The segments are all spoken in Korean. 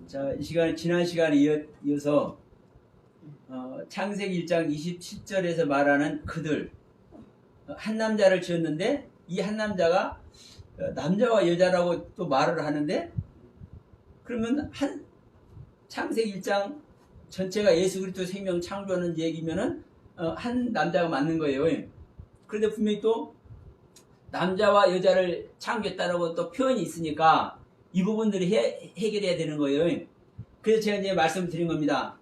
자, 이 시간 지난 시간에 이어서 창세기 1장 27절에서 말하는 그들 한 남자를 지었는데 이 한 남자가 남자와 여자라고 또 말을 하는데 그러면 한 창세기 1장 전체가 예수 그리스도 생명 창조하는 얘기면은 한 남자가 맞는 거예요. 그런데 분명히 또 남자와 여자를 창조했다라고 또 표현이 있으니까 이 부분들이 해결해야 되는 거예요. 그래서 제가 이제 말씀드린 겁니다.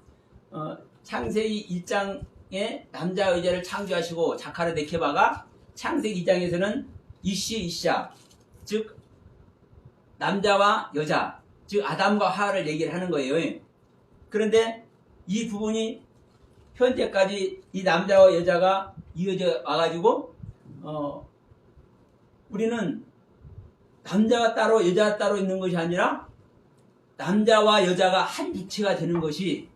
창세기 1장에 남자와 여자를 창조하시고 자카르 네케바가 창세기 2장에서는 이시이샤 즉 남자와 여자 즉 아담과 하와를 얘기를 하는 거예요. 그런데 이 부분이 현재까지 이 남자와 여자가 이어져 와가지고 우리는 남자가 따로 여자가 따로 있는 것이 아니라 남자와 여자가 한 육체가 되는 것이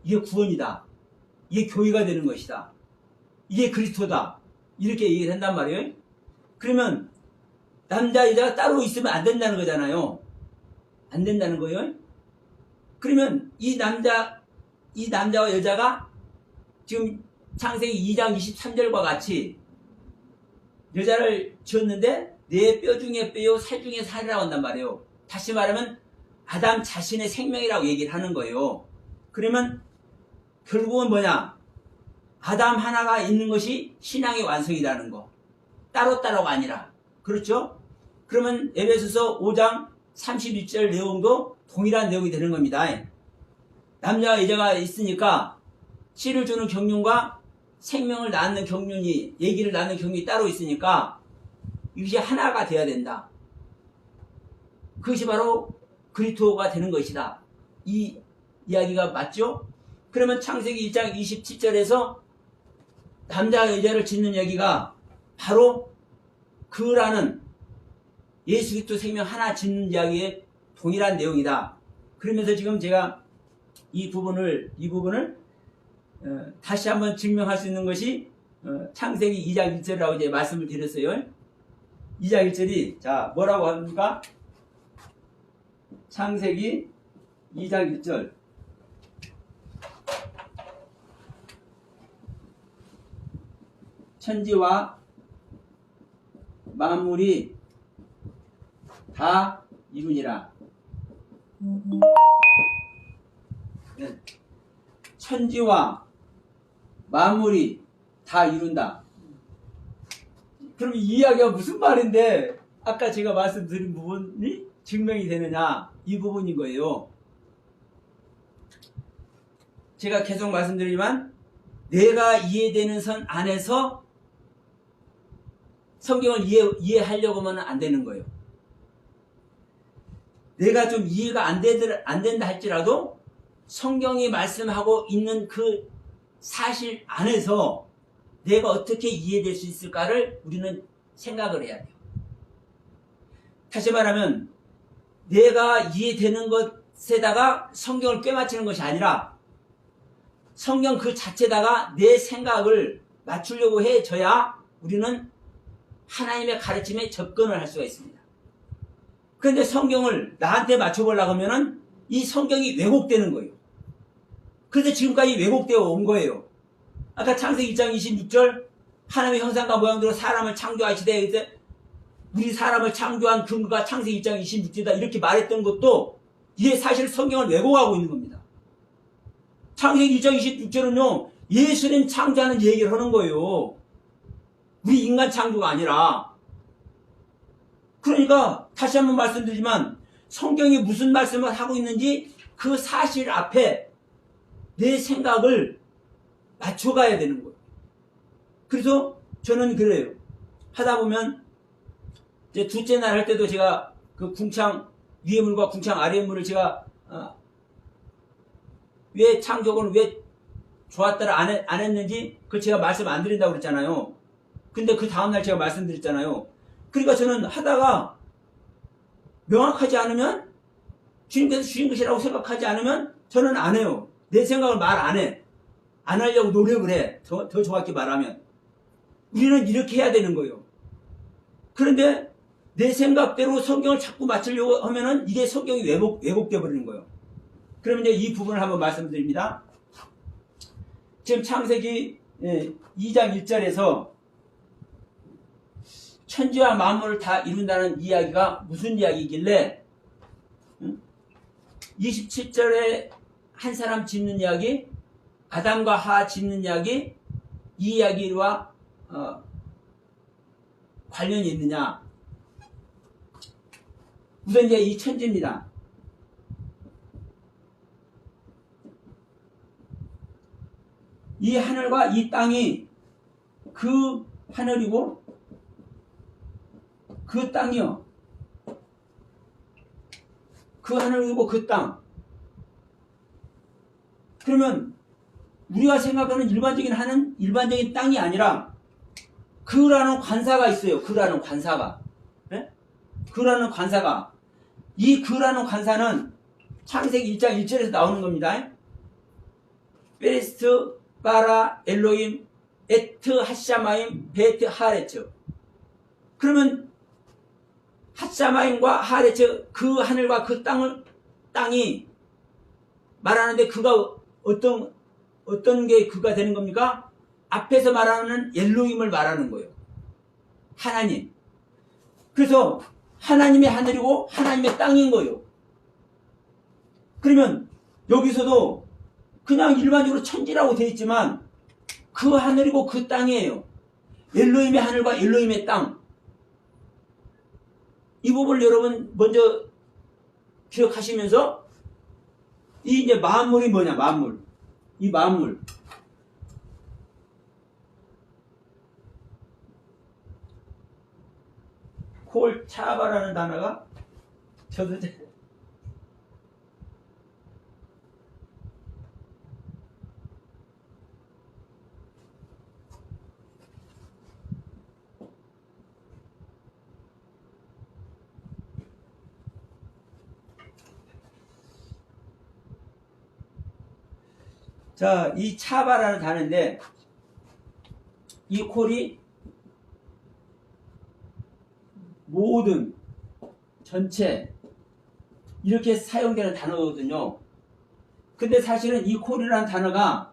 이게 구원이다. 이게 교회가 되는 것이다. 이게 그리스도다. 이렇게 얘기를 한단 말이에요. 그러면 남자 여자가 따로 있으면 안 된다는 거잖아요. 안 된다는 거예요. 그러면 이 남자와 여자가 지금 창세기 2장 23절과 같이 여자를 지었는데 내 뼈 중에 뼈요 살 중에 살이라고 한단 말이에요. 다시 말하면 아담 자신의 생명이라고 얘기를 하는 거예요. 그러면 결국은 뭐냐? 아담 하나가 있는 것이 신앙의 완성이라는 거. 따로따로가 아니라. 그렇죠? 그러면 에베소서 5장 32절 내용도 동일한 내용이 되는 겁니다. 남자와 여자가 있으니까 씨를 주는 경륜과 생명을 낳는 경륜이, 얘기를 낳는 경륜이 따로 있으니까 이것이 하나가 돼야 된다. 그것이 바로 그리스도가 되는 것이다. 이 이야기가 맞죠? 그러면 창세기 1장 27절에서 남자와 여자를 짓는 얘기가 바로 그라는 예수 그리스도 생명 하나 짓는 이야기의 동일한 내용이다. 그러면서 지금 제가 이 부분을 다시 한번 증명할 수 있는 것이 창세기 2장 1절이라고 이제 말씀을 드렸어요. 2장 1절이 자 뭐라고 합니까? 창세기 2장 1절 천지와 만물이 다 이루니라. 천지와 만물이 다 이룬다. 그럼 이 이야기가 무슨 말인데 아까 제가 말씀드린 부분이 증명이 되느냐 이 부분인 거예요. 제가 계속 말씀드리지만 내가 이해되는 선 안에서 성경을 이해하려고 하면 안 되는 거예요. 내가 좀 이해가 안 된다 할지라도 성경이 말씀하고 있는 그 사실 안에서 내가 어떻게 이해될 수 있을까를 우리는 생각을 해야 돼요. 다시 말하면 내가 이해되는 것에다가 성경을 꿰맞추는 것이 아니라 성경 그 자체에다가 내 생각을 맞추려고 해줘야 우리는 하나님의 가르침에 접근을 할 수가 있습니다. 그런데 성경을 나한테 맞춰보려고 하면은 이 성경이 왜곡되는 거예요. 그래서 지금까지 왜곡되어 온 거예요. 아까 창세기 1장 26절 하나님의 형상과 모양대로 사람을 창조하시되 그때 우리 사람을 창조한 근거가 창세기 1장 26절이다 이렇게 말했던 것도 이게 사실 성경을 왜곡하고 있는 겁니다. 창세기 1장 26절은요 예수님 창조하는 얘기를 하는 거예요. 우리 인간 창조가 아니라. 그러니까 다시 한번 말씀드리지만 성경이 무슨 말씀을 하고 있는지 그 사실 앞에 내 생각을 맞춰가야 되는 거예요. 그래서 저는 그래요. 하다 보면 이제 둘째 날 할 때도 제가 그 궁창 위의 물과 궁창 아래의 물을 제가 왜 창조는 왜 좋았더라 안 했는지 그걸 제가 말씀 안 드린다고 그랬잖아요. 근데 그 다음날 제가 말씀드렸잖아요. 그러니까 저는 하다가 명확하지 않으면 주님께서 주신 것이라고 생각하지 않으면 저는 안 해요. 내 생각을 말 안 해. 안 하려고 노력을 해. 더 정확히 말하면. 우리는 이렇게 해야 되는 거예요. 그런데 내 생각대로 성경을 자꾸 맞추려고 하면은 이게 성경이 왜곡되어 버리는 거예요. 그러면 이제 이 부분을 한번 말씀드립니다. 지금 창세기 2장 1절에서 천지와 만물을 다 이룬다는 이야기가 무슨 이야기길래 27절에 한 사람 짓는 이야기, 아담과 하와 짓는 이야기, 이 이야기와 관련이 있느냐. 우선 이제 이 천지입니다. 이 하늘과 이 땅이 그 하늘이고 그 땅이요. 그 하늘이고 그 땅. 그러면 우리가 생각하는 일반적인 하는 일반적인 땅이 아니라 그라는 관사가 있어요. 그라는 관사가. 네? 그라는 관사가. 이 그라는 관사는 창세기 1장 1절에서 나오는 겁니다. 베레스트 바라 엘로임 에트 하샤마임 베트 하레츠. 그러면 하샤마임과 하레츠, 그 하늘과 그 땅이 말하는데 그가 어떤 게 그가 되는 겁니까? 앞에서 말하는 엘로임을 말하는 거예요. 하나님. 그래서 하나님의 하늘이고 하나님의 땅인 거예요. 그러면 여기서도 그냥 일반적으로 천지라고 되어 있지만 그 하늘이고 그 땅이에요. 엘로힘의 하늘과 엘로힘의 땅. 이 부분을 여러분 먼저 기억하시면서 이 이제 만물이 뭐냐, 만물. 이 만물. 콜차바라는 단어가 저도 자, 이 차바라는 단어인데 이 콜이 모든, 전체 이렇게 사용되는 단어거든요. 근데 사실은 이 콜이라는 단어가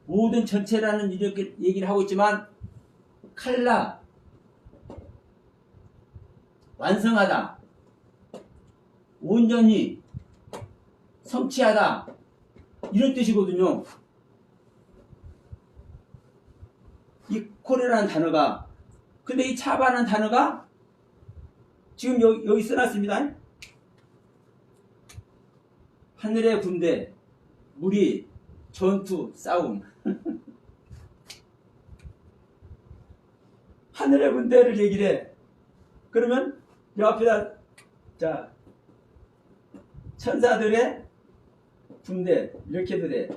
모든, 전체라는 이렇게 얘기를 하고 있지만 칼라, 완성하다, 온전히, 성취하다 이런 뜻이거든요. 이 콜이라는 단어가. 근데 이 차바라는 단어가 지금 여기 써놨습니다. 하늘의 군대, 무리, 전투, 싸움. 하늘의 군대를 얘기를 해. 그러면 이 앞에다, 자, 천사들의 군대 이렇게 해도 돼.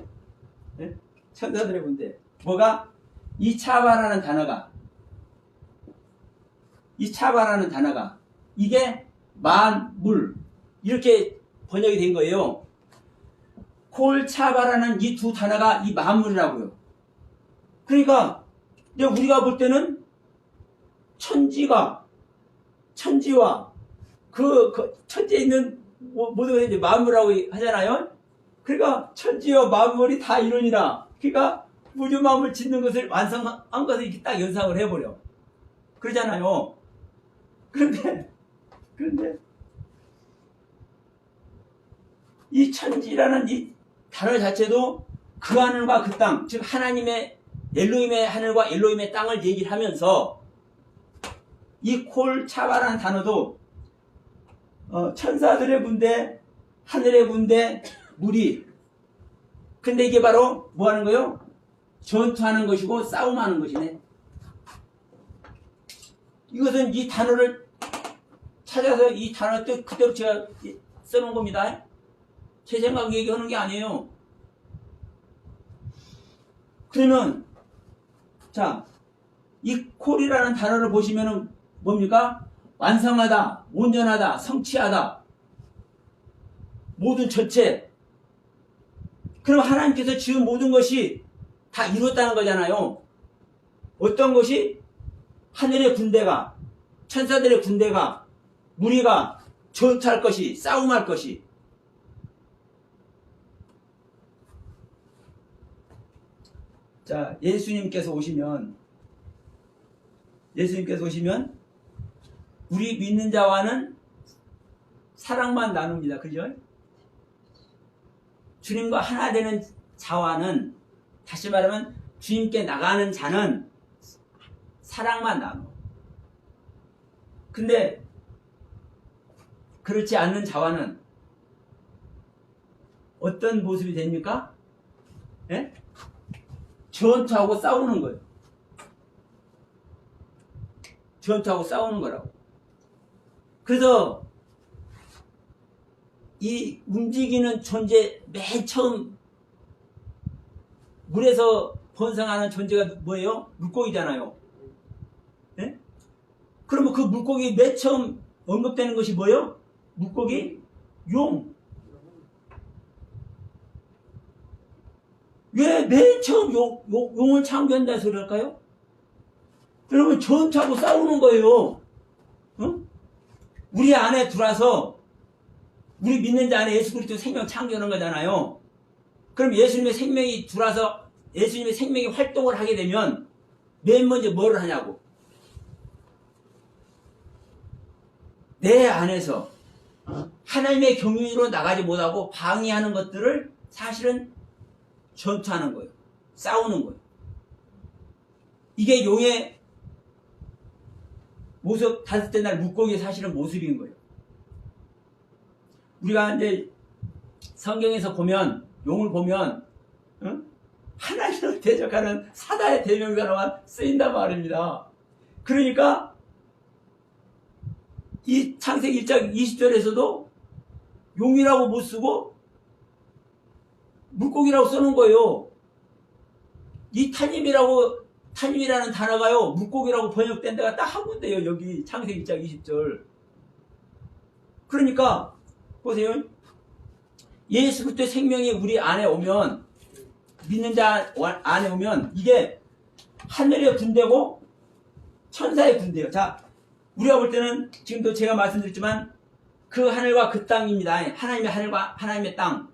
네? 천사들의 군대. 뭐가? 이 차바라는 단어가, 이 차바라는 단어가 이게 만물 이렇게 번역이 된 거예요. 콜차바라는 이 두 단어가 이 만물이라고요. 그러니까 이제 우리가 볼 때는 천지와 그 천지에 있는 모든 것이 이제 만물이라고 하잖아요. 그러니까 천지와 만물이 다 이론이라. 그러니까 우주 만물 짓는 것을 완성한 것을 이렇게 딱 연상을 해버려. 그러잖아요. 그런데 이 천지라는 이 단어 자체도 그 하늘과 그 땅, 즉 하나님의 엘로힘의 하늘과 엘로힘의 땅을 얘기를 하면서 이 콜차바라는 단어도 천사들의 군대, 하늘의 군대, 무리. 근데 이게 바로 뭐 하는 거예요? 전투하는 것이고 싸움하는 것이네. 이것은 이 단어를 찾아서 이 단어 뜻 그대로 제가 써놓은 겁니다. 제 생각 얘기하는 게 아니에요. 그러면 자, 이 콜이라는 단어를 보시면은 뭡니까? 완성하다, 온전하다, 성취하다, 모든 전체. 그럼 하나님께서 지은 모든 것이 다 이뤘다는 거잖아요. 어떤 것이? 하늘의 군대가, 천사들의 군대가 우리가 전투할 것이, 싸움할 것이. 자, 예수님께서 오시면 우리 믿는 자와는 사랑만 나눕니다. 그죠? 주님과 하나 되는 자와는, 다시 말하면 주님께 나가는 자는 사랑만 나눠. 근데 그렇지 않는 자와는 어떤 모습이 됩니까? 예? 전투하고 싸우는 거예요. 전투하고 싸우는 거라고. 그래서 이 움직이는 존재, 맨 처음 물에서 번성하는 존재가 뭐예요? 물고기잖아요. 네? 그러면 그 물고기 맨 처음 언급되는 것이 뭐예요? 물고기? 용. 왜 맨 처음 용을 창조한다는 소리 할까요? 여러분, 전투하고 싸우는 거예요. 어? 우리 안에 들어와서 우리 믿는 자 안에 예수 그리스도 생명 창조하는 거잖아요. 그럼 예수님의 생명이 들어와서 예수님의 생명이 활동을 하게 되면 맨 먼저 뭐를 하냐고. 내 안에서 하나님의 경륜으로 나가지 못하고 방해하는 것들을 사실은 전투하는 거예요. 싸우는 거예요. 이게 용의 모습, 다섯째 날 물고기의 사실은 모습인 거예요. 우리가 이제 성경에서 보면, 용을 보면, 하나님을 대적하는 사다의 대명사로만 쓰인단 말입니다. 그러니까, 이 창세기 1장 20절에서도 용이라고 못 쓰고, 물고기라고 써놓은 거예요. 이 타님이라는 단어가요, 물고기라고 번역된 데가 딱 한 군데예요. 여기 창세기 1장 20절. 그러니까 보세요. 예수 그리스도의 생명이 우리 안에 오면, 믿는 자 안에 오면 이게 하늘의 군대고 천사의 군대예요. 자, 우리가 볼 때는 지금도 제가 말씀드렸지만 그 하늘과 그 땅입니다. 하나님의 하늘과 하나님의 땅.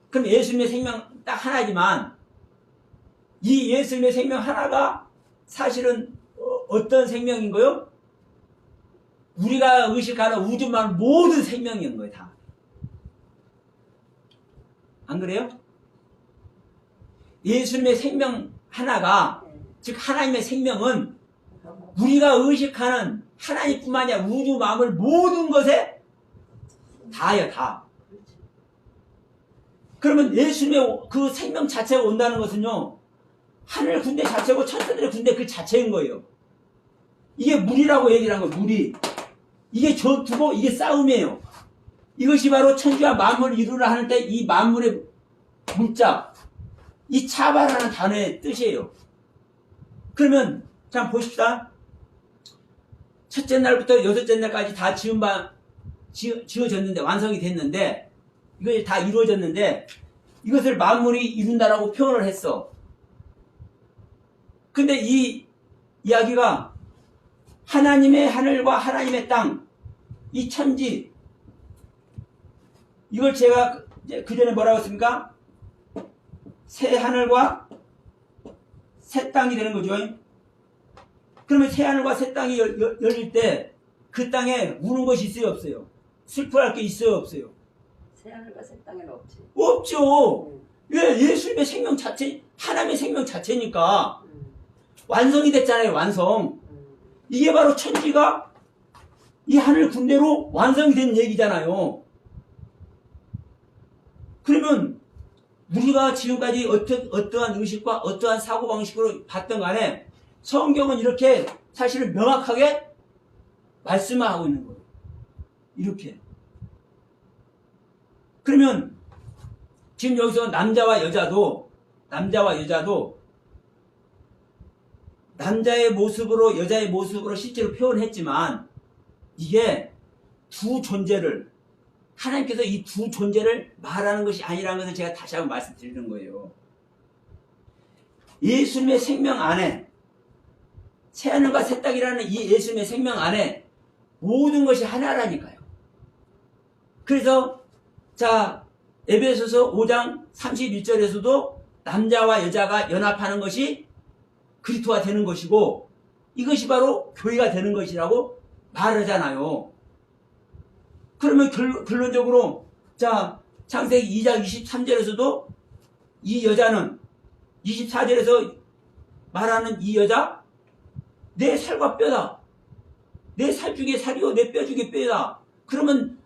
그럼 예수님의 생명 딱 하나지만 이 예수님의 생명 하나가 사실은 어떤 생명인 거요? 우리가 의식하는 우주만 모든 생명인 거예요. 다. 안 그래요? 예수님의 생명 하나가, 즉 하나님의 생명은 우리가 의식하는 하나님뿐만 아니라 우주 만물 모든 것에 다예요. 다. 그러면 예수님의 그 생명 자체가 온다는 것은요, 하늘 군대 자체고 천사들의 군대 그 자체인 거예요. 이게 물이라고 얘기를 한 거예요. 물이. 이게 전투고 이게 싸움이에요. 이것이 바로 천지와 만물을 이루라 하는 때 이 만물의 문자, 이 차바라는 단어의 뜻이에요. 그러면 자 보십시다. 첫째 날부터 여섯째 날까지 다 지어졌는데, 완성이 됐는데, 이것이 다 이루어졌는데 이것을 만물이 이룬다라고 표현을 했어. 근데 이 이야기가 하나님의 하늘과 하나님의 땅, 이 천지, 이걸 제가 그 전에 뭐라고 했습니까? 새 하늘과 새 땅이 되는 거죠. 그러면 새 하늘과 새 땅이 열릴 때 그 땅에 우는 것이 있어요, 없어요? 슬퍼할 게 있어요, 없어요? 새 하늘과 새 땅에는 없지. 없죠. 왜? 예수님의 생명 자체, 하나님의 생명 자체니까 완성이 됐잖아요. 완성. 이게 바로 천지가 이 하늘 군대로 완성이 된 얘기잖아요. 그러면 우리가 지금까지 어떠한 의식과 어떠한 사고방식으로 봤던 간에 성경은 이렇게 사실은 명확하게 말씀하고 있는 거예요. 이렇게. 그러면 지금 여기서 남자와 여자도 남자의 모습으로 여자의 모습으로 실제로 표현했지만 이게 두 존재를, 하나님께서 이 두 존재를 말하는 것이 아니라는 것을 제가 다시 한번 말씀드리는 거예요. 예수님의 생명 안에, 새하늘과 새 땅이라는 이 예수님의 생명 안에 모든 것이 하나라니까요. 그래서 자 에베소서 5장 31절에서도 남자와 여자가 연합하는 것이 그리스도가 되는 것이고 이것이 바로 교회가 되는 것이라고 말하잖아요. 그러면 결론적으로 자 창세기 2장 23절에서도 이 여자는 24절에서 말하는 이 여자 내 살과 뼈다. 내 살 중에 살이요 내 뼈 중에 뼈다. 그러면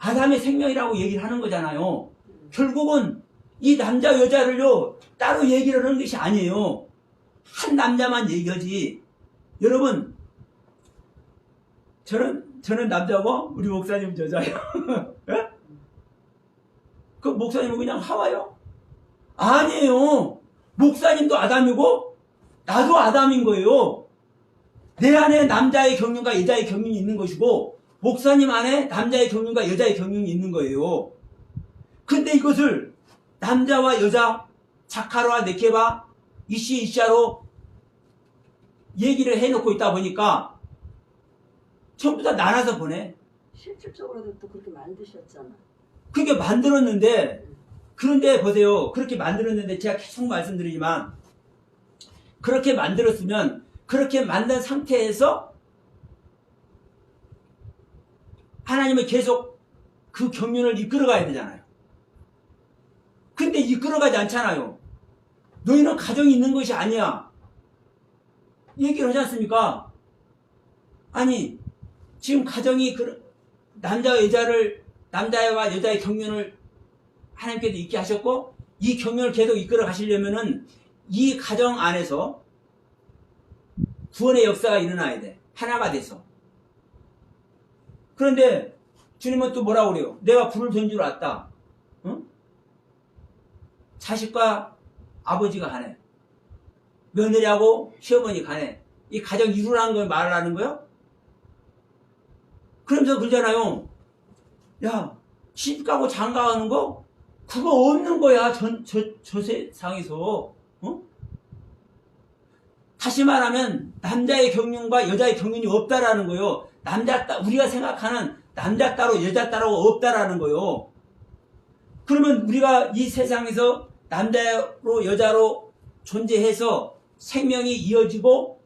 아담의 생명이라고 얘기를 하는 거잖아요. 결국은 이 남자 여자를요 따로 얘기를 하는 것이 아니에요. 한 남자만 얘기하지. 여러분 저는 남자고 우리 목사님 여자예요. 예? 그 목사님은 그냥 하와요? 아니에요. 목사님도 아담이고 나도 아담인 거예요. 내 안에 남자의 경륜과 여자의 경륜이 있는 것이고 목사님 안에 남자의 경륜과 여자의 경륜이 있는 거예요. 근데 이것을 남자와 여자, 자카르와 네케바, 이시 이샤로 얘기를 해놓고 있다 보니까 전부 다 나눠서 보내. 실질적으로도 또 그렇게 만드셨잖아. 그렇게 만들었는데 그런데 보세요. 그렇게 만들었는데 제가 계속 말씀드리지만 그렇게 만들었으면 그렇게 만든 상태에서 하나님은 계속 그 경륜을 이끌어가야 되잖아요. 근데 이끌어가지 않잖아요. 너희는 가정이 있는 것이 아니야. 얘기를 하지 않습니까? 아니 지금 가정이 남자와 여자의 경륜을 하나님께서 있게 하셨고 이 경륜을 계속 이끌어 가시려면은 이 가정 안에서 구원의 역사가 일어나야 돼. 하나가 돼서. 그런데 주님은 또 뭐라고 그래요? 내가 불을 던 줄 알았다. 응? 자식과 아버지가 하네. 며느리하고 시어머니 가네. 이 가정 이루라는 걸 말하는 거요? 그러면서 그러잖아요. 야, 시집가고 장가가는 거? 그거 없는 거야. 저 세상에서. 어? 다시 말하면 남자의 경륜과 여자의 경륜이 없다라는 거요. 우리가 생각하는 남자 따로 여자 따로 없다라는 거요. 그러면 우리가 이 세상에서 남자로 여자로 존재해서 생명이 이어지고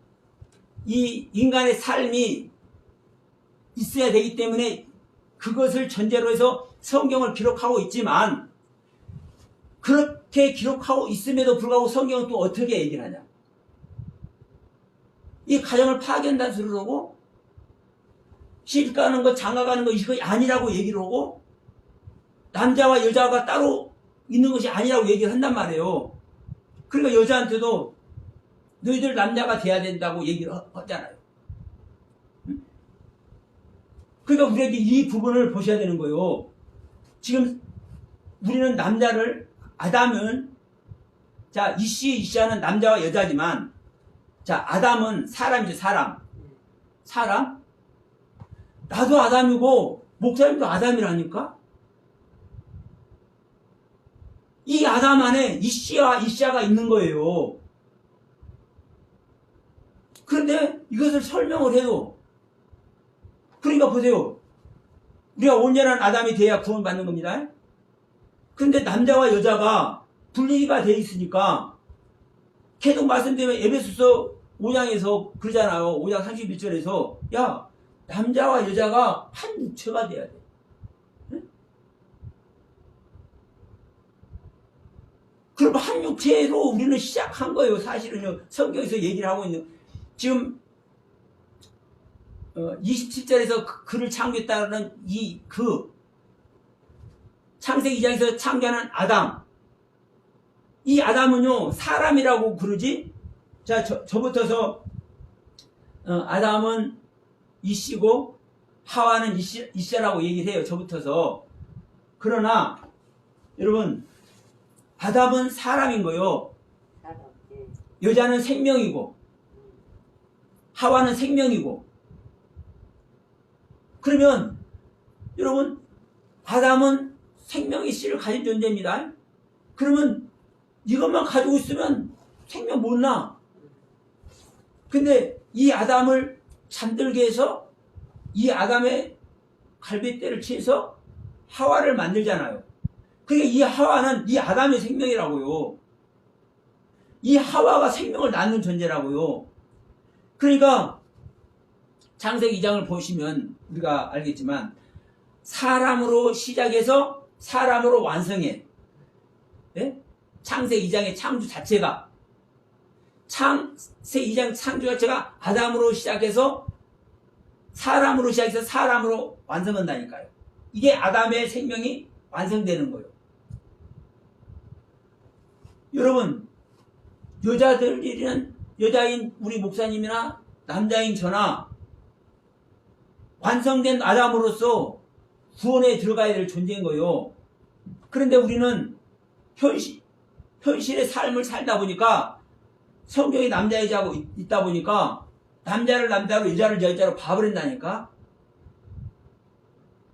이 인간의 삶이 있어야 되기 때문에 그것을 전제로 해서 성경을 기록하고 있지만 그렇게 기록하고 있음에도 불구하고 성경은 또 어떻게 얘기를 하냐. 이 가정을 파괴한다는 소리를 하고 시집가는 거 장가가는 거 이거 아니라고 얘기를 하고 남자와 여자가 따로 있는 것이 아니라고 얘기를 한단 말이에요. 그러니까 여자한테도 너희들 남자가 돼야 된다고 얘기를 하잖아요. 그러니까 우리에게 이 부분을 보셔야 되는 거예요. 지금 우리는 아담은 자 이시아는 남자와 여자지만 자 아담은 사람이죠. 사람 나도 아담이고 목사님도 아담이라니까. 이 아담 안에 이시아가 있는 거예요. 그런데 이것을 설명을 해도 그러니까 보세요. 우리가 온전한 아담이 돼야 구원받는 겁니다. 그런데 남자와 여자가 분리가 돼 있으니까 계속 말씀드리면 에베소서 5장에서 그러잖아요. 5장 31절에서 야 남자와 여자가 한 육체가 돼야 돼. 응? 그럼 한 육체로 우리는 시작한 거예요. 사실은요. 성경에서 얘기를 하고 있는 지금 27절에서 그를 창조했다는 창세기 2장에서 창조하는 아담. 이 아담은요 사람이라고 그러지. 자 저부터서 아담은 이씨고 하와는 이씨라고 얘기를 해요. 저부터서. 그러나 여러분 아담은 사람인 거요. 여자는 생명이고 하와는 생명이고. 그러면 여러분 아담은 생명의 씨를 가진 존재입니다. 그러면 이것만 가지고 있으면 생명 못 나. 근데 이 아담을 잠들게 해서 이 아담의 갈빗대를 치해서 하와를 만들잖아요. 그러니까 이 하와는 이 아담의 생명이라고요. 이 하와가 생명을 낳는 존재라고요. 그러니까 창세기 2장을 보시면 우리가 알겠지만 사람으로 시작해서 사람으로 완성해. 예? 창세기 2장의 창조 자체가 창세기 2장 창조 자체가 아담으로 시작해서 사람으로 시작해서 사람으로 완성한다니까요. 이게 아담의 생명이 완성되는 거예요. 여러분, 여자인 우리 목사님이나 남자인 저나 완성된 아담으로서 구원에 들어가야 될 존재인 거예요. 그런데 우리는 현실의 삶을 살다 보니까 성경이 남자 여자하고 있다 보니까 남자를 남자로 여자를 여자로 봐버린다니까.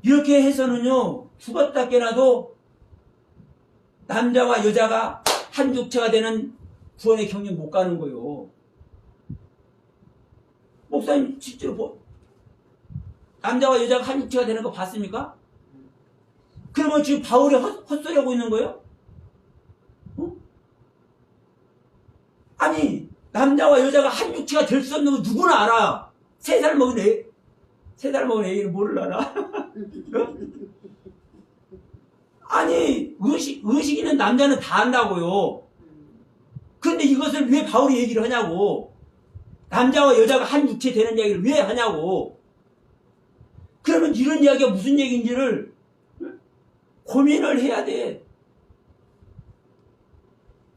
이렇게 해서는요, 죽었다 깨나도 남자와 여자가 한 육체가 되는 구원의 경륜 못 가는 거예요. 목사님 실제로 남자와 여자가 한 육체가 되는 거 봤습니까? 그러면 지금 바울이 헛소리하고 있는 거예요? 어? 아니, 남자와 여자가 한 육체가 될 수 없는 거 누구나 알아. 3살 먹은 애를 뭐를 알아? 어? 아니, 의식 있는 남자는 다 안다고요. 그런데 이것을 왜 바울이 얘기를 하냐고. 남자와 여자가 한 육체 되는 이야기를 왜 하냐고. 그러면 이런 이야기가 무슨 얘기인지를 고민을 해야 돼.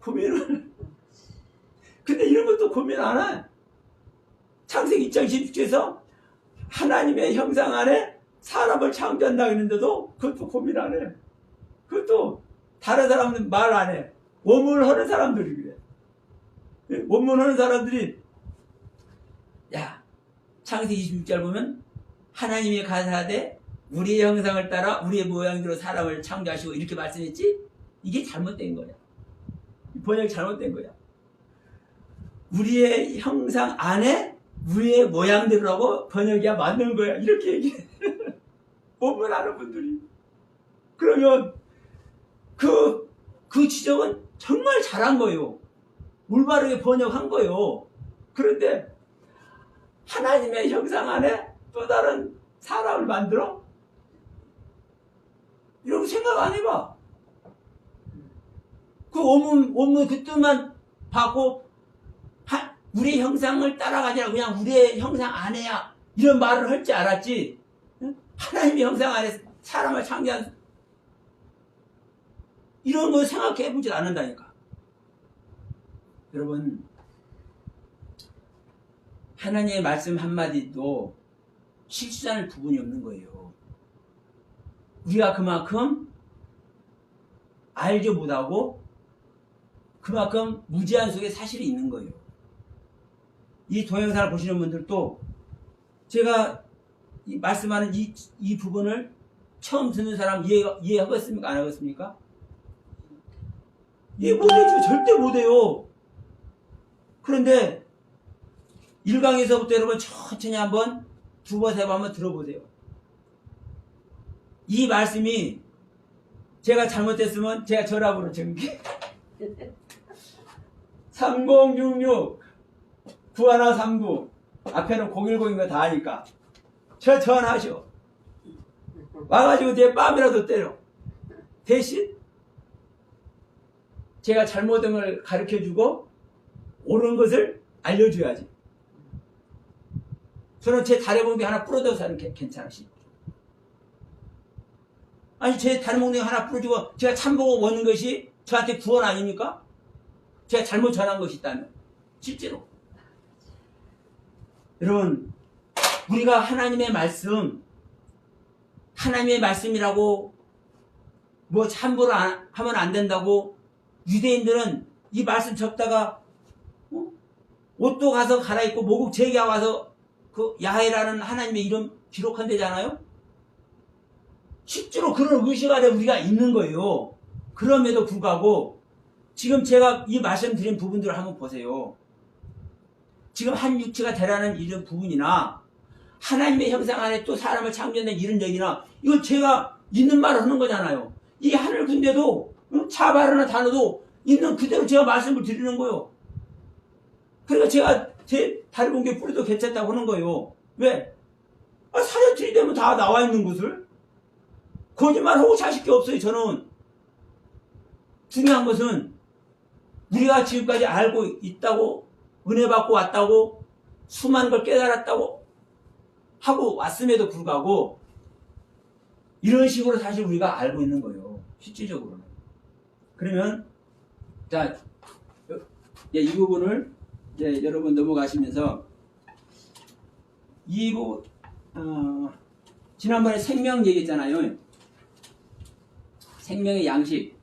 고민을. 근데 이런 것도 고민 안 해. 창세기 2장 16절에서 하나님의 형상 안에 사람을 창조한다 했는데도 그것도 고민 안 해. 그것도 다른 사람은 말 안 해. 원문하는 사람들이 그래. 원문하는 사람들이 야, 창세기 26절 보면 하나님이 가라사대 우리의 형상을 따라 우리의 모양대로 사람을 창조하시고 이렇게 말씀했지? 이게 잘못된 거야. 번역이 잘못된 거야. 우리의 형상 안에 우리의 모양대로라고 번역이야 맞는 거야. 이렇게 얘기해. 원문 아는 분들이. 그러면 그 지적은 정말 잘한 거예요. 올바르게 번역한 거예요. 그런데 하나님의 형상 안에 또 다른 사람을 만들어? 이런 거 생각 안 해봐. 그 원문 그 뜻만 받고 우리의 형상을 따라가지라 그냥 우리의 형상 안에야 이런 말을 할 줄 알았지. 하나님의 형상 안에 사람을 창조한 이런 거 생각해 보질 않는다니까. 여러분, 하나님의 말씀 한마디도 실수할 부분이 없는 거예요. 우리가 그만큼 알지 못하고 그만큼 무지한 속에 사실이 있는 거예요. 이 동영상을 보시는 분들도 제가 말씀하는 이 부분을 처음 듣는 사람 이해하겠습니까? 안 하겠습니까? 이해 못해요. 절대 못해요. 그런데 1강에서부터 여러분 천천히 한번 두 번, 세 번 한번 들어보세요. 이 말씀이 제가 잘못했으면 제가 전화번호 정기 3066 9139 앞에는 010인 거 다 아니까 저 전화하셔. 와가지고 내 뺨이라도 때려. 대신 제가 잘못된 걸 가르쳐주고 옳은 것을 알려줘야지. 저는 제 다리봉둥이 하나 부러져서 사는 게 괜찮으시. 아니 제 다리봉둥이 하나 부러지고 제가 참보고 오는 것이 저한테 구원 아닙니까? 제가 잘못 전한 것이 있다면 실제로. 여러분, 우리가 하나님의 말씀이라고 뭐 함부로 하면 안 된다고 유대인들은 이 말씀 적다가 옷도 가서 갈아입고 모국 제기하고 와서 그 야훼라는 하나님의 이름 기록한대잖아요. 실제로 그런 의식 안에 우리가 있는 거예요. 그럼에도 불구하고 지금 제가 이 말씀드린 부분들을 한번 보세요. 지금 한 육체가 되라는 이런 부분이나 하나님의 형상 안에 또 사람을 창조한다는 이런 얘기나 이건 제가 있는 말을 하는 거잖아요. 이 하늘 군대도 자발하는 단어도 있는 그대로 제가 말씀을 드리는 거예요. 그러니까 제가 제 다리 공개 뿌리도 괜찮다고 하는 거예요. 왜? 사자들이 되면 다 나와 있는 것을 거짓말하고 자식 게 없어요. 저는 중요한 것은 우리가 지금까지 알고 있다고 은혜 받고 왔다고 수많은 걸 깨달았다고 하고 왔음에도 불구하고 이런 식으로 사실 우리가 알고 있는 거예요. 실질적으로는. 그러면 자, 이 부분을 이제 여러분 넘어가시면서 이 부분 지난번에 생명 얘기했잖아요. 생명의 양식.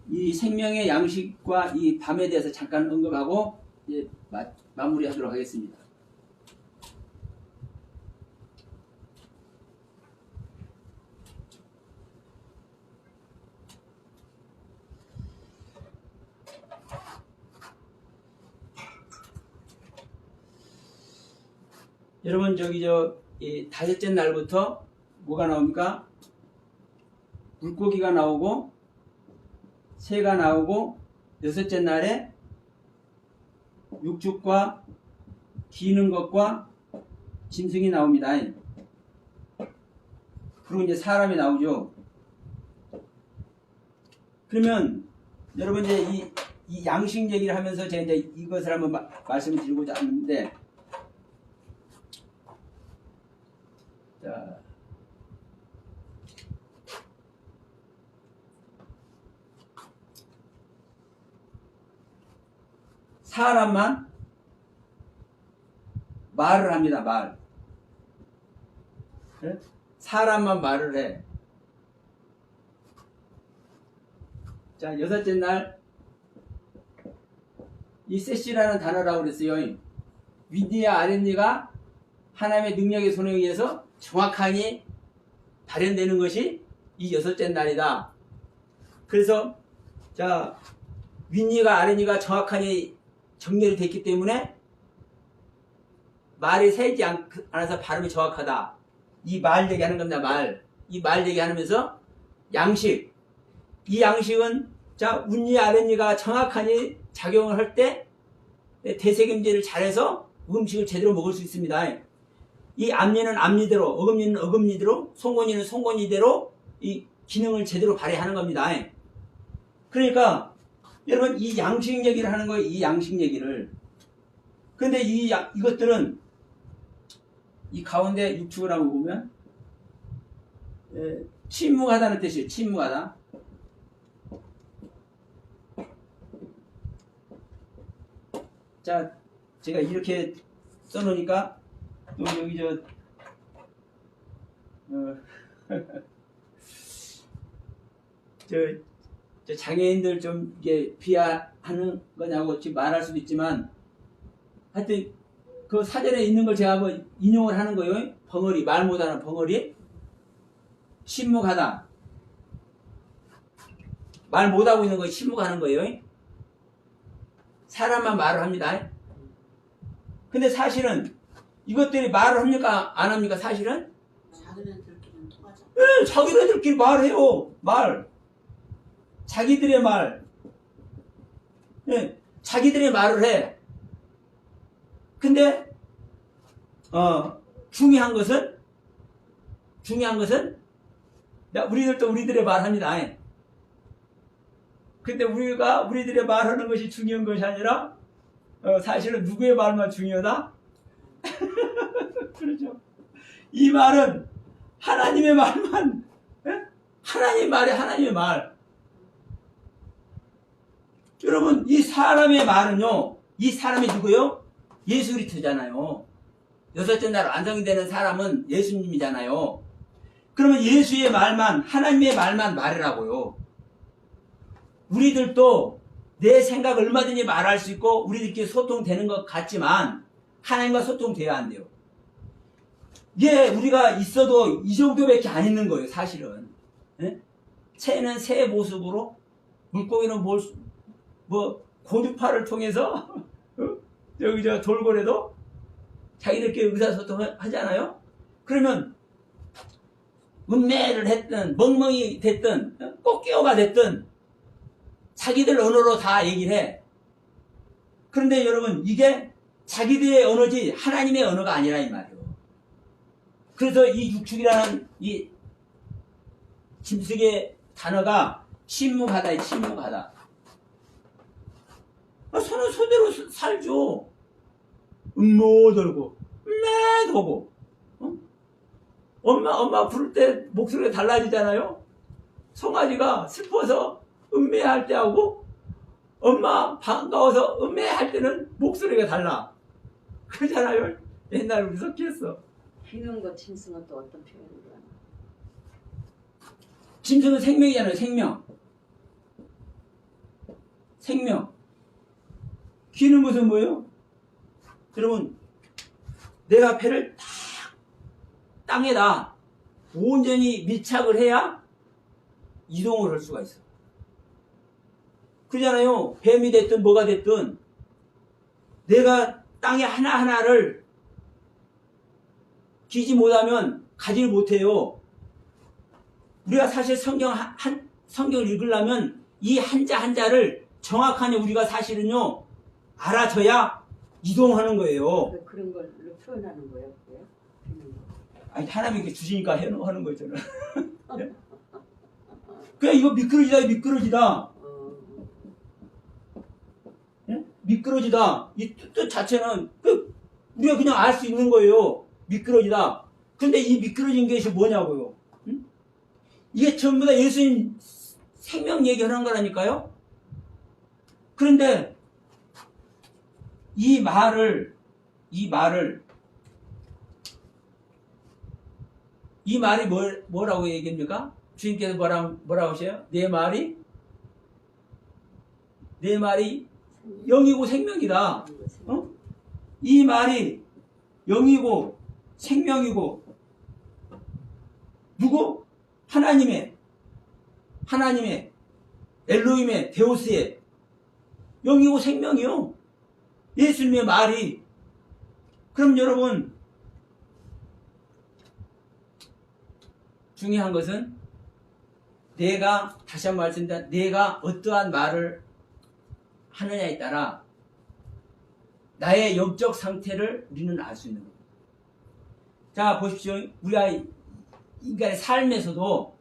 이 생명의 양식과 이 밤에 대해서 잠깐 언급하고 이제 마무리하도록 하겠습니다. 여러분 이 다섯째 날부터 뭐가 나옵니까? 물고기가 나오고 새가 나오고 여섯째 날에 육축과 기는 것과 짐승이 나옵니다. 그리고 이제 사람이 나오죠. 그러면 여러분 이제 이 양식 얘기를 하면서 제가 이제 이것을 한번 말씀을 드리고자 하는데, 자, 사람만 말을 합니다. 말. 그래? 사람만 말을 해. 자, 여섯째 날 이 셋이라는 단어라고 그랬어요. 윗니와 아랫니가 하나님의 능력의 손에 의해서 정확하게 발현되는 것이 이 여섯째 날이다. 그래서 자, 윗니가 아랫니가 정확하게 정렬이 됐기 때문에 말이 새지 않아서 발음이 정확하다. 이 말 얘기하는 겁니다. 말. 이 말 얘기하면서 양식. 이 양식은 자, 윗니 아랫니가 정확하게 작용을 할 때 대세김제를 잘해서 음식을 제대로 먹을 수 있습니다. 이 앞니는 앞니대로, 어금니는 어금니대로, 송곳니는 송곳니대로 이 기능을 제대로 발휘하는 겁니다. 그러니까 여러분 이 양식 얘기를 하는 거예요. 이 양식 얘기를. 그런데 이것들은 이 가운데 육축을 하고 보면 침묵하다는 뜻이에요. 침묵하다. 자, 제가 이렇게 써놓으니까 또 여기 저 장애인들 좀 이게 비하하는 거냐고 지금 말할 수도 있지만 하여튼 그 사전에 있는 걸 제가 한번 인용을 하는 거예요. 벙어리, 말 못하는 벙어리. 침묵하다. 말 못하고 있는 거 침묵하는 거예요. 사람만 말을 합니다. 근데 사실은 이것들이 말을 합니까? 안 합니까? 사실은? 자기네들끼리는 통하죠. 네, 자기네들끼리 말해요. 말. 자기들의 말. 네, 자기들의 말을 해. 근데 중요한 것은 우리들도 우리들의 말 합니다. 근데 우리가 우리들의 말하는 것이 중요한 것이 아니라 사실은 누구의 말만 중요하다? 그렇죠. 이 말은 하나님의 말만, 하나님의 말이 하나님의 말. 여러분 이 사람의 말은요, 이 사람이 누구요? 예수 그리스도잖아요. 여섯째 날 완성이 되는 사람은 예수님이잖아요. 그러면 예수의 말만, 하나님의 말만 말하라고요. 우리들도 내 생각을 얼마든지 말할 수 있고 우리들끼리 소통되는 것 같지만 하나님과 소통돼야 안 돼요. 예, 우리가 있어도 이 정도밖에 안 있는 거예요. 사실은. 예? 새는 새의 모습으로, 물고기는 고주파를 통해서 여기 돌고래도 자기들끼리 의사소통 하잖아요. 그러면 음매를 했든 멍멍이 됐든 꽃게어가 됐든 자기들 언어로 다 얘기를 해. 그런데 여러분 이게 자기들의 언어지 하나님의 언어가 아니라 이 말이에요. 그래서 이 육축이라는 이 짐승의 단어가 침묵하다, 침묵하다. 소는 소대로 살죠. 음모 돌고, 음매 도고. 엄마 부를 때 목소리가 달라지잖아요. 송아지가 슬퍼서 음매할 때 하고, 엄마 반가워서 음매할 때는 목소리가 달라. 그러잖아요. 옛날에 우리 석기했어. 비는거 짐승은 또 어떤 표현으로 하나? 짐승은 생명이잖아요. 생명. 귀는 것은 뭐예요? 여러분, 내가 배를 딱 땅에다 온전히 밀착을 해야 이동을 할 수가 있어. 그러잖아요. 뱀이 됐든 뭐가 됐든 내가 땅에 하나하나를 기지 못하면 가지를 못해요. 우리가 사실 성경을 읽으려면 이 한자 한자를 정확하게 우리가 사실은요 알아줘야 이동하는 거예요. 그런 걸로 표현하는 거예요? 그래요? 아니 하나님이 주시니까 하는 거잖아. 그냥 이거 미끄러지다. 예? 미끄러지다. 이 뜻 자체는 우리가 그냥 알 수 있는 거예요. 미끄러지다. 근데 이 미끄러진 것이 뭐냐고요. 응? 이게 전부 다 예수님 생명 얘기하는 거라니까요. 그런데 이 말이 뭐라고 얘기합니까? 주님께서 뭐라고 하셔요? 내 말이 영이고 생명이다. 이 말이 영이고 생명이고 누구? 하나님의 엘로힘의 데우스의 영이고 생명이요. 예수님의 말이. 그럼 여러분 중요한 것은 다시 한번 말씀드립니다. 내가 어떠한 말을 하느냐에 따라 나의 영적 상태를 우리는 알 수 있는 겁니다. 자, 보십시오. 우리가 인간의 삶에서도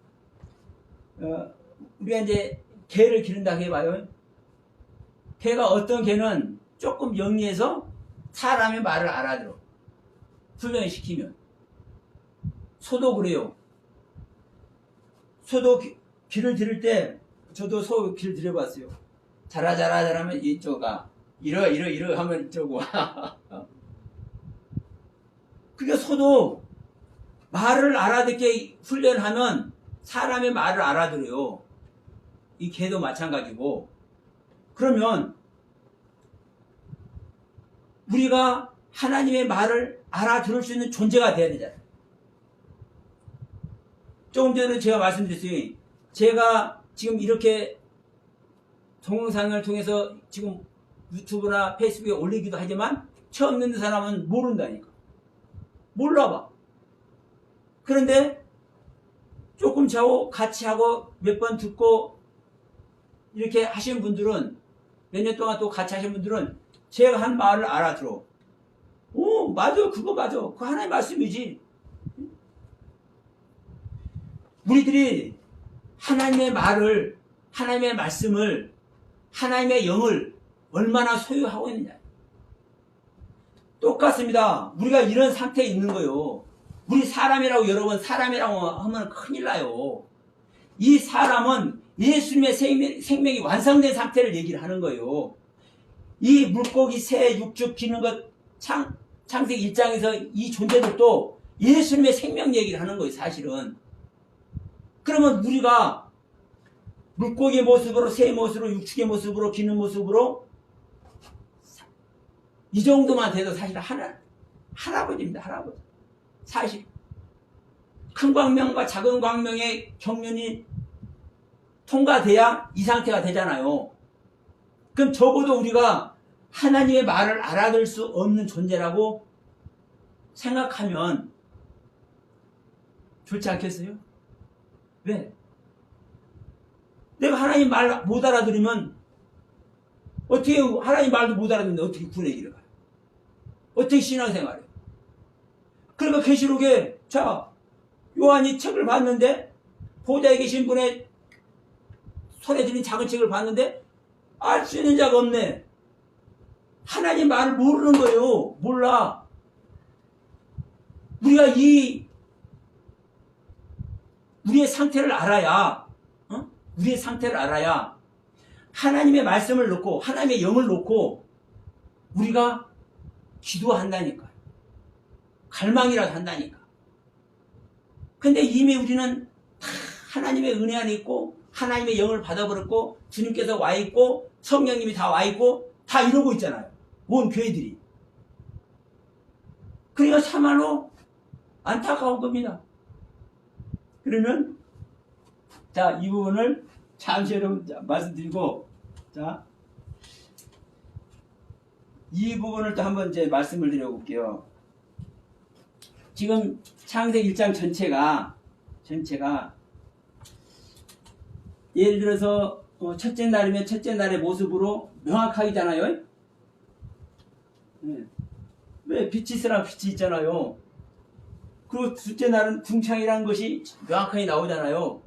우리가 이제 개를 기른다고 해봐요. 개가 어떤 개는 조금 영리해서 사람의 말을 알아들어. 훈련을 시키면. 소도 그래요. 소도 귀를 들을 때 저도 소 귀를 들여봤어요. 자라자라하면 이쪽가 이러 하면 이쪽 와. 그러니까 소도 말을 알아듣게 훈련하면 사람의 말을 알아들어요. 이 개도 마찬가지고. 그러면 우리가 하나님의 말을 알아들을 수 있는 존재가 돼야 되잖아요. 조금 전에 제가 말씀드렸어요. 제가 지금 이렇게 동영상을 통해서 지금 유튜브나 페이스북에 올리기도 하지만 처음 듣는 사람은 모른다니까. 몰라봐. 그런데 조금 같이 하고 몇 번 듣고 이렇게 하신 분들은 몇 년 동안 또 같이 하신 분들은 제가 한 말을 알아들어. 오, 맞아. 그거 맞아. 그거 하나의 말씀이지. 우리들이 하나님의 말을, 하나님의 말씀을, 하나님의 영을 얼마나 소유하고 있느냐. 똑같습니다. 우리가 이런 상태에 있는 거예요. 우리 사람이라고 여러분 사람이라고 하면 큰일 나요. 이 사람은 예수님의 생명이 완성된 상태를 얘기를 하는 거예요. 이 물고기, 새, 육축, 기는 것, 창세기 1장에서 이 존재들도 예수님의 생명 얘기를 하는 거예요, 사실은. 그러면 우리가 물고기의 모습으로, 새의 모습으로, 육축의 모습으로, 기는 모습으로 이 정도만 돼도 사실 할아버지입니다, 할아버지. 사실 큰 광명과 작은 광명의 경륜이 통과돼야 이 상태가 되잖아요. 그럼 적어도 우리가 하나님의 말을 알아들 수 없는 존재라고 생각하면 좋지 않겠어요? 왜? 내가 하나님 말 못 알아들으면 어떻게 하나님 말도 못 알아듣는데 어떻게 구원의 길을 가요? 어떻게 신앙생활해요? 그러니까 계시록에 자 요한이 책을 봤는데 보좌에 계신 분의 손에 들린 작은 책을 봤는데 알 수 있는 자가 없네. 하나님 말을 모르는 거예요. 몰라. 우리가 우리의 상태를 알아야 우리의 상태를 알아야 하나님의 말씀을 놓고 하나님의 영을 놓고 우리가 기도한다니까요. 갈망이라도 한다니까. 근데 이미 우리는 다 하나님의 은혜 안에 있고 하나님의 영을 받아버렸고 주님께서 와 있고 성령님이 다 와 있고 다 이러고 있잖아요. 온 교회들이. 그러니까 참말로 안타까운 겁니다. 그러면 자, 이 부분을 잠시 여러분 말씀드리고 자, 이 부분을 또 한번 이제 말씀을 드려볼게요. 지금 창세기 1장 전체가 예를 들어서 첫째 날이면 첫째 날의 모습으로 명확하잖아요. 네. 왜 빛이 있으나 빛이 있잖아요. 그리고 둘째 날은 궁창이라는 것이 명확하게 나오잖아요.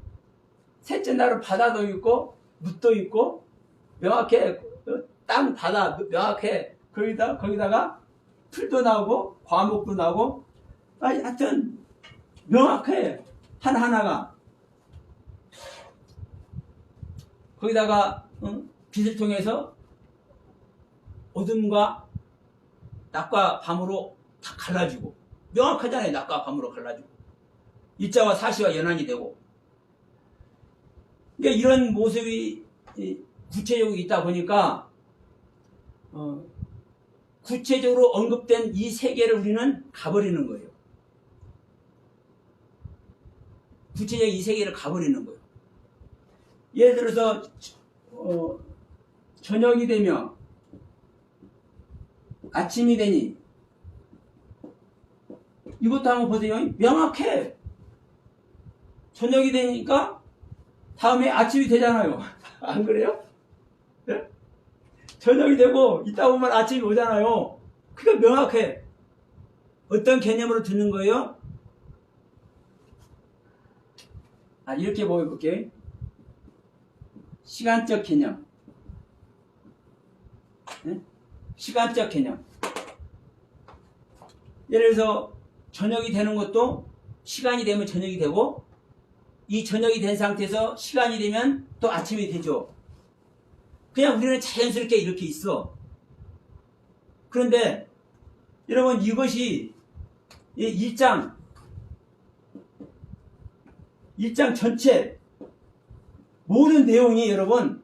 셋째 날은 바다도 있고 묻도 있고 명확해. 땅 바다 명확해. 거기다가 풀도 나오고 과목도 나오고 하여튼 명확해. 하나하나가. 거기다가 빛을 통해서 어둠과 낮과 밤으로 다 갈라지고 명확하잖아요. 낮과 밤으로 갈라지고 일자와 사시와 연한이 되고. 그러니까 이런 모습이 구체적으로 있다 보니까 구체적으로 언급된 이 세계를 우리는 가버리는 거예요. 구체적인 이 세계를 가버리는 거예요. 예를 들어서 저녁이 되며 아침이 되니 이것도 한번 보세요. 명확해. 저녁이 되니까 다음에 아침이 되잖아요. 안 그래요? 네? 저녁이 되고 있다 보면 아침이 오잖아요. 그게 명확해. 어떤 개념으로 듣는 거예요? 이렇게 보여볼게요. 시간적 개념. 네? 시간적 개념. 예를 들어서 저녁이 되는 것도 시간이 되면 저녁이 되고 이 저녁이 된 상태에서 시간이 되면 또 아침이 되죠. 그냥 우리는 자연스럽게 이렇게 있어. 그런데 여러분 이것이 1장 전체 모든 내용이 여러분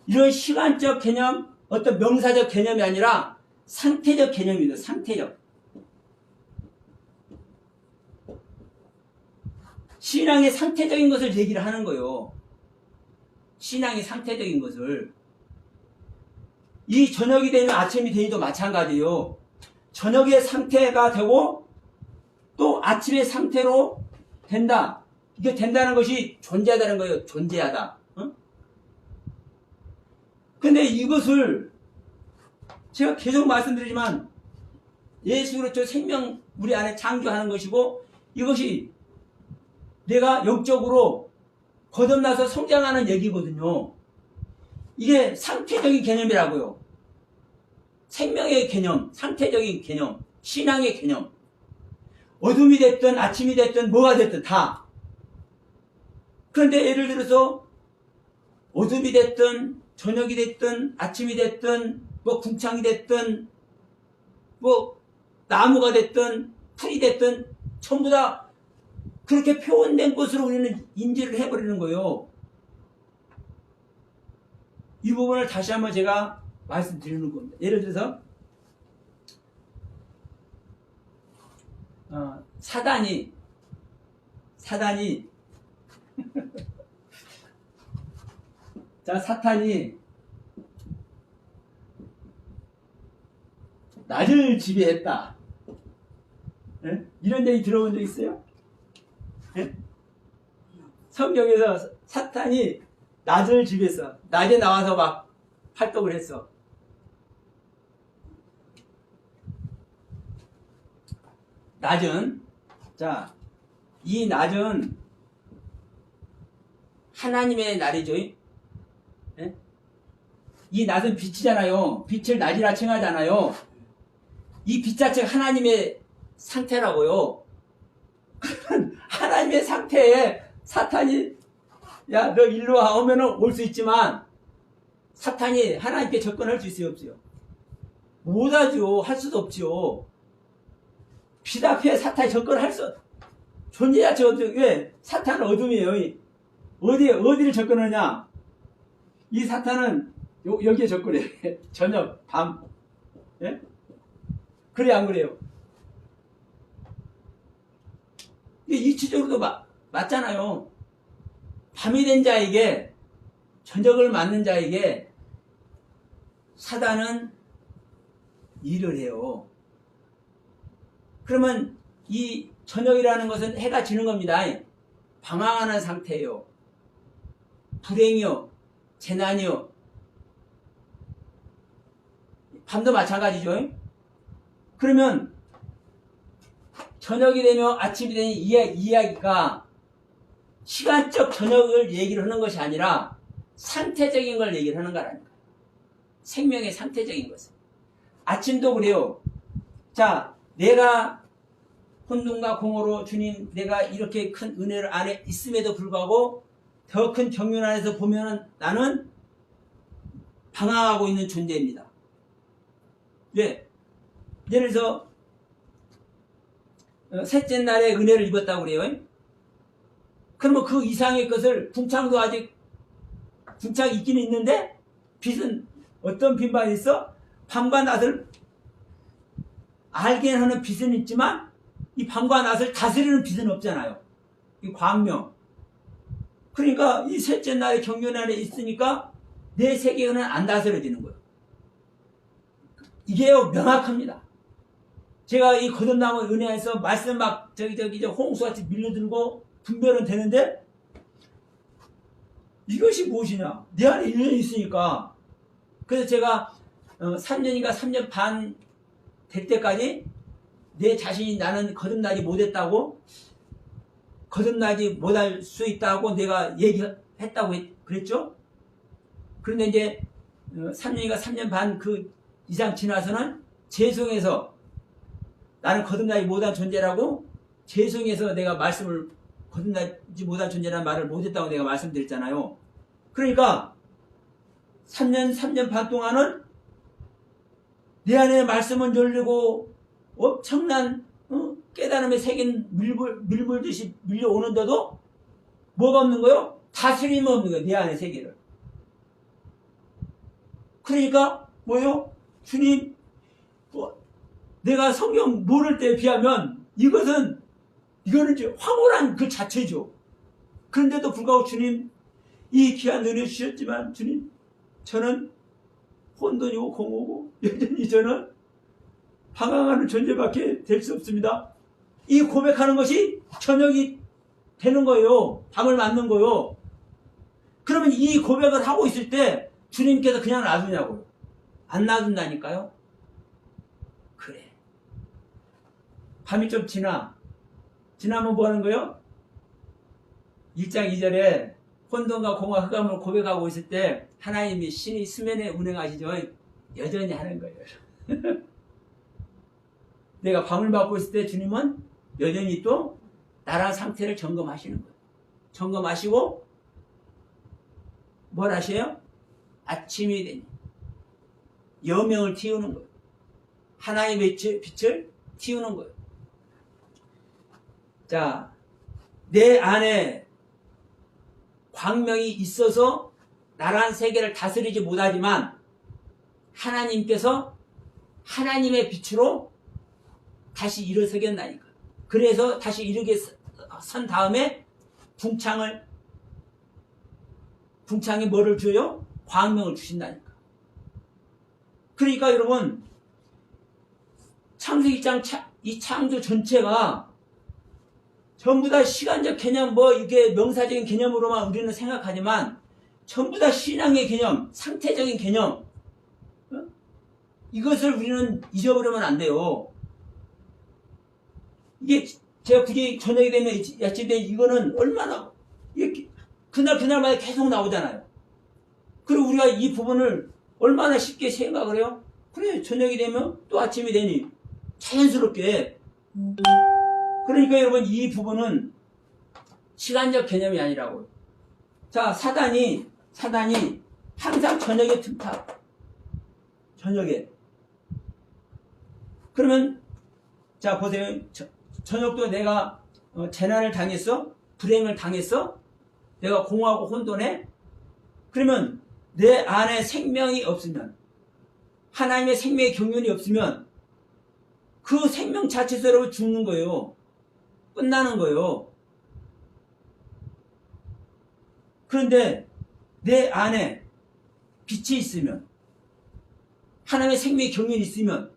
이런 시간적 개념 어떤 명사적 개념이 아니라 상태적 개념입니다. 상태적. 신앙의 상태적인 것을 얘기를 하는 거예요. 신앙의 상태적인 것을. 이 저녁이 되면 아침이 되니도 마찬가지예요. 저녁의 상태가 되고 또 아침의 상태로 된다. 이게 된다는 것이 존재하다는 거예요. 존재하다. 근데 이것을 제가 계속 말씀드리지만 예수 그리스도 생명 우리 안에 창조하는 것이고 이것이 내가 영적으로 거듭나서 성장하는 얘기거든요. 이게 상태적인 개념이라고요. 생명의 개념, 상태적인 개념, 신앙의 개념. 어둠이 됐든 아침이 됐든 뭐가 됐든 다. 그런데 예를 들어서 어둠이 됐든 저녁이 됐든 아침이 됐든 뭐 궁창이 됐든 뭐 나무가 됐든 풀이 됐든 전부 다 그렇게 표현된 것으로 우리는 인지를 해버리는 거예요. 이 부분을 다시 한번 제가 말씀드리는 겁니다. 예를 들어서 사단이 자 사탄이 낮을 지배했다. 예? 이런 얘기 들어본 적 있어요? 예? 성경에서 사탄이 낮을 지배했어. 낮에 나와서 막 활동을 했어. 낮은, 자, 이 낮은 하나님의 날이죠. 예? 이 낮은 빛이잖아요. 빛을 낮이라 칭하잖아요. 이 빛 자체가 하나님의 상태라고요. 하나님의 상태에 사탄이 야, 너 일로 와 오면은 올 수 있지만 사탄이 하나님께 접근할 수 있어요, 없어요? 못하죠. 할 수도 없죠. 빛 앞에 사탄이 접근할 수 존재 자체가 없죠. 왜? 사탄은 어둠이에요. 어디를 접근하냐? 이 사탄은 여기에 접근해. 저녁, 밤. 예? 그래, 안 그래요? 이게 이치적으로도 맞잖아요. 밤이 된 자에게, 저녁을 맞는 자에게 사단은 일을 해요. 그러면 이 저녁이라는 것은 해가 지는 겁니다. 방황하는 상태예요. 불행이요. 재난이요. 밤도 마찬가지죠. 그러면 저녁이 되면 아침이 되는 이야기가 시간적 저녁을 얘기를 하는 것이 아니라 상태적인 걸 얘기를 하는 거라니까요. 생명의 상태적인 것을. 아침도 그래요. 자, 내가 혼돈과 공허로 주님 내가 이렇게 큰 은혜를 안에 있음에도 불구하고 더 큰 경륜 안에서 보면은 나는 방황하고 있는 존재입니다. 왜? 예를 들어서 셋째 날에 은혜를 입었다고 그래요. 그러면 그 이상의 것을 궁창도 아직 궁창이 있기는 있는데 빛은 어떤 빛만 있어? 밤과 낮을 알게 하는 빛은 있지만 이 밤과 낮을 다스리는 빛은 없잖아요. 이 광명. 그러니까 이 셋째 날의 경륜 안에 있으니까 내 세계는 안 다스려지는 거예요. 이게 명확합니다. 제가 이 거듭남의 은혜에서 말씀 막 저기 홍수같이 밀려들고 분별은 되는데 이것이 무엇이냐? 내 안에 1년이 있으니까. 그래서 제가 3년인가 3년 반 될 때까지 내 자신이 나는 거듭나지 못했다고 거듭나지 못할 수 있다고 내가 얘기했다고 그랬죠? 그런데 이제 3년인가 3년 반 그 이상 지나서는 재송에서 나는 거듭나지 못한 존재라고 재송에서 내가 말씀을 거듭나지 못한 존재라는 말을 못했다고 내가 말씀드렸잖아요. 그러니까 3년 반 동안은 내 안에 말씀은 열리고 엄청난 깨달음의 세계는 밀물듯이 밀려오는데도 뭐가 없는 거요? 다스림이 없는 거예요. 내 안의 세계를. 그러니까 뭐요? 주님 내가 성경 모를 때에 비하면 이거는 이제 황홀한 그 자체죠. 그런데도 불구하고 주님 이 귀한 은혜 주셨지만 주님 저는 혼돈이고 공허고 여전히 저는 방황하는 존재밖에 될 수 없습니다. 이 고백하는 것이 저녁이 되는 거예요. 밤을 맞는 거예요. 그러면 이 고백을 하고 있을 때 주님께서 그냥 놔두냐고요. 안 놔둔다니까요. 그래. 밤이 좀 지나면 뭐 하는 거예요? 1장 2절에 혼돈과 공허 흑암을 고백하고 있을 때 하나님이 신이 수면에 운행하시죠. 여전히 하는 거예요. 내가 밤을 맞고 있을 때 주님은 여전히 또 나라 상태를 점검하시는 거예요. 점검하시고 뭘 하셔요? 아침이 되니 여명을 틔우는 거예요. 하나님의 빛을 틔우는 거예요. 자, 내 안에 광명이 있어서 나란 세계를 다스리지 못하지만 하나님께서 하나님의 빛으로 다시 일어서겠나니까. 그래서 다시 일어게 선 다음에 궁창에 뭐를 줘요? 광명을 주신다니까. 그러니까 여러분 창세기 1장 이 창조 전체가 전부 다 시간적 개념, 뭐 이게 명사적인 개념으로만 우리는 생각하지만 전부 다 신앙의 개념, 상태적인 개념, 이것을 우리는 잊어버리면 안 돼요. 이게 제가 굳이 저녁이 되면 야채인데 이거는 얼마나 이게 그날마다 계속 나오잖아요. 그리고 우리가 이 부분을 얼마나 쉽게 생각을 해요? 그래, 저녁이 되면 또 아침이 되니 자연스럽게. 그러니까 여러분, 이 부분은 시간적 개념이 아니라고요. 자, 사단이 항상 저녁에 틈타. 저녁에. 그러면 자, 보세요. 저녁도 내가 재난을 당했어? 불행을 당했어? 내가 공허하고 혼돈해? 그러면 내 안에 생명이 없으면, 하나님의 생명의 경륜이 없으면 그 생명 자체로 죽는 거예요. 끝나는 거예요. 그런데 내 안에 빛이 있으면, 하나님의 생명의 경륜이 있으면,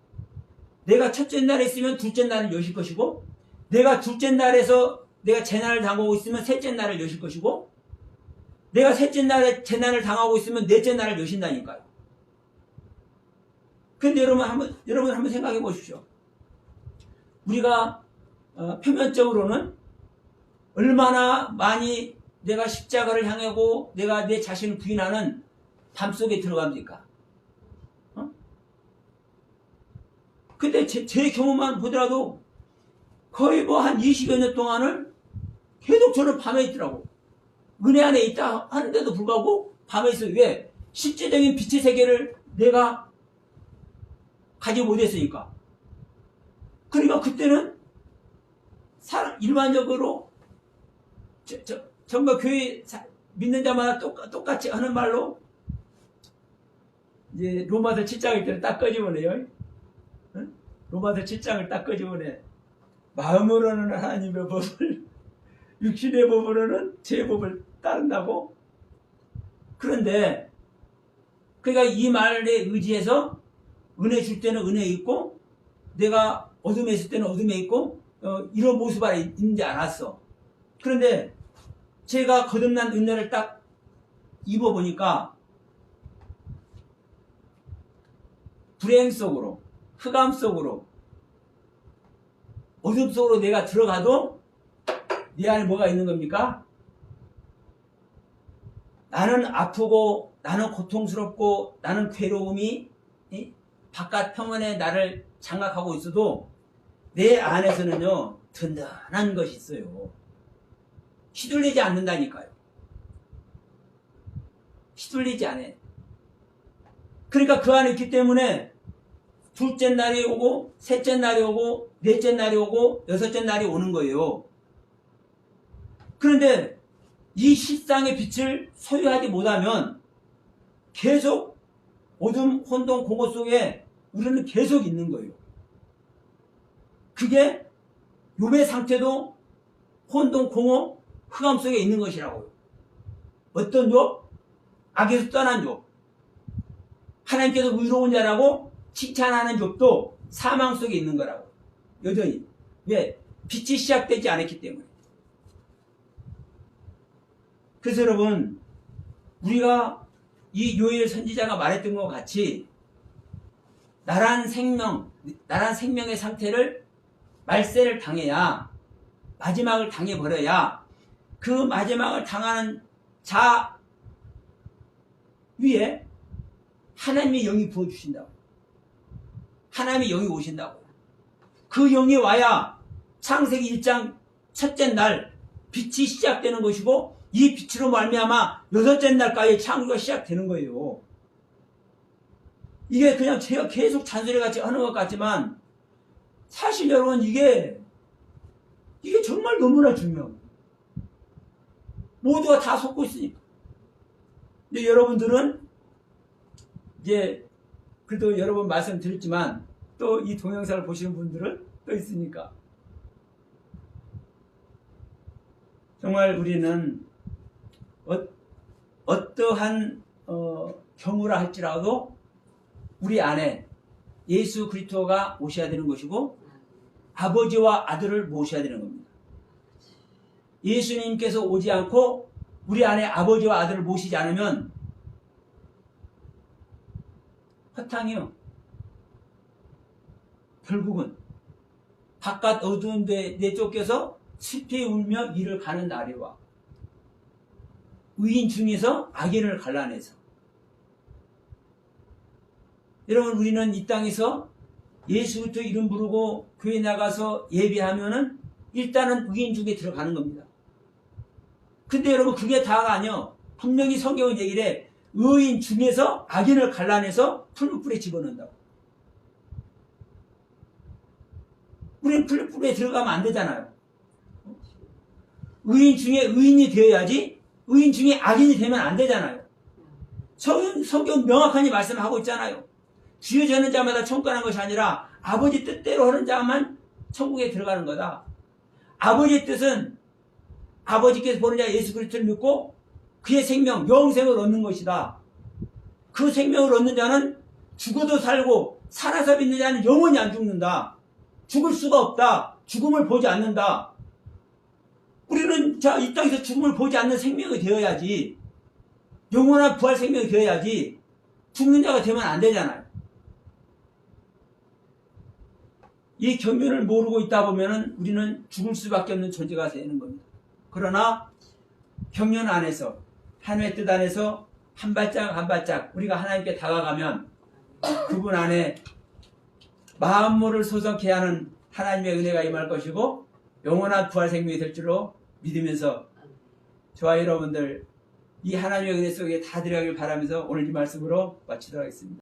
내가 첫째 날에 있으면 둘째 날을 여실 것이고, 내가 둘째 날에서 내가 재난을 당하고 있으면 셋째 날을 여실 것이고, 내가 셋째 날에 재난을 당하고 있으면 넷째 날을 여신다니까요. 그런데 여러분 한번 생각해 보십시오. 우리가 표면적으로는 얼마나 많이 내가 십자가를 향하고 내가 내 자신을 부인하는 밤속에 들어갑니까? 근데 제 경험만 보더라도 거의 뭐 한 20여 년 동안을 계속 저는 밤에 있더라고. 은혜 안에 있다 하는데도 불구하고 밤에 있어요. 왜? 실제적인 빛의 세계를 내가 가지 못했으니까. 그러니까 그때는 일반적으로 정말 교회 믿는 자마다 똑같이 하는 말로 이제 로마서 7장일 때는 딱 끄집어내요. 응? 로마서 7장을 딱 끄집어내. 마음으로는 하나님의 법을, 육신의 법으로는 제 법을 따른다고. 그런데 그러니까 이 말에 의지해서 은혜 줄 때는 은혜 있고, 내가 어둠에 있을 때는 어둠에 있고, 이런 모습 안에 있는지 알았어. 그런데 제가 거듭난 은혜를 딱 입어보니까 불행 속으로, 흑암 속으로, 어둠 속으로 내가 들어가도 내 안에 뭐가 있는 겁니까? 나는 아프고, 나는 고통스럽고, 나는 괴로움이 바깥 평원에 나를 장악하고 있어도 내 안에서는요, 든든한 것이 있어요. 휘둘리지 않는다니까요. 휘둘리지 않아. 그러니까 그 안에 있기 때문에 둘째 날이 오고, 셋째 날이 오고, 넷째 날이 오고, 여섯째 날이 오는 거예요. 그런데 이 실상의 빛을 소유하지 못하면 계속 어둠, 혼돈, 공허 속에 우리는 계속 있는 거예요. 그게 욥의 상태도 혼돈, 공허, 흑암 속에 있는 것이라고요. 어떤 욥? 악에서 떠난 욥. 하나님께서 의로운 자라고 칭찬하는 욥도 사망 속에 있는 거라고. 여전히. 왜? 빛이 시작되지 않았기 때문에. 그래서 여러분, 우리가 이 요엘 선지자가 말했던 것 같이 나란 생명의 상태를 말세를 당해야, 마지막을 당해버려야 그 마지막을 당하는 자 위에 하나님의 영이 부어주신다고. 하나님의 영이 오신다고. 그 영이 와야 창세기 1장 첫째 날 빛이 시작되는 것이고, 이 빛으로 말미암아 여섯째 날까지 창조가 시작되는 거예요. 이게 그냥 제가 계속 잔소리같이 하는 것 같지만 사실 여러분 이게 정말 너무나 중요해요. 모두가 다 속고 있으니까. 근데 여러분들은 이제 그래도 여러 번 말씀드렸지만 또 이 동영상을 보시는 분들은 또 있으니까 정말 우리는 어떠한 경우라 할지라도 우리 안에 예수 그리스도가 오셔야 되는 것이고, 아버지와 아들을 모셔야 되는 겁니다. 예수님께서 오지 않고 우리 안에 아버지와 아들을 모시지 않으면 허탕이요. 결국은 바깥 어두운 데 내쫓겨서 슬피 울며 이를 가는 날이와 의인 중에서 악인을 갈라내서 여러분 우리는 이 땅에서 예수 그리스도 이름 부르고 교회 나가서 예배하면은 일단은 의인 중에 들어가는 겁니다. 근데 여러분 그게 다가 아니요. 분명히 성경은 얘기를 해. 의인 중에서 악인을 갈라내서 풀무불에 집어넣는다고. 우리는 풀무불에 들어가면 안 되잖아요. 의인 중에 의인이 되어야지 의인 중에 악인이 되면 안 되잖아요. 성경 명확하게 말씀하고 있잖아요. 주여지는 자마다 천국 가는 것이 아니라 아버지 뜻대로 하는 자만 천국에 들어가는 거다. 아버지의 뜻은 아버지께서 보는 자 예수 그리스도를 믿고 그의 생명, 영생을 얻는 것이다. 그 생명을 얻는 자는 죽어도 살고 살아서 믿는 자는 영원히 안 죽는다. 죽을 수가 없다. 죽음을 보지 않는다. 우리는 이 땅에서 죽음을 보지 않는 생명이 되어야지. 영원한 부활 생명이 되어야지. 죽는 자가 되면 안 되잖아요. 이 경륜을 모르고 있다 보면은 우리는 죽을 수밖에 없는 존재가 되는 겁니다. 그러나 경륜 안에서 하나님의 뜻 안에서 한 발짝 한 발짝 우리가 하나님께 다가가면 그분 안에 만물을 소성케 하는 하나님의 은혜가 임할 것이고 영원한 부활 생명이 될 줄로 믿으면서 저와 여러분들 이 하나님의 은혜 속에 다 들어가길 바라면서 오늘 이 말씀으로 마치도록 하겠습니다.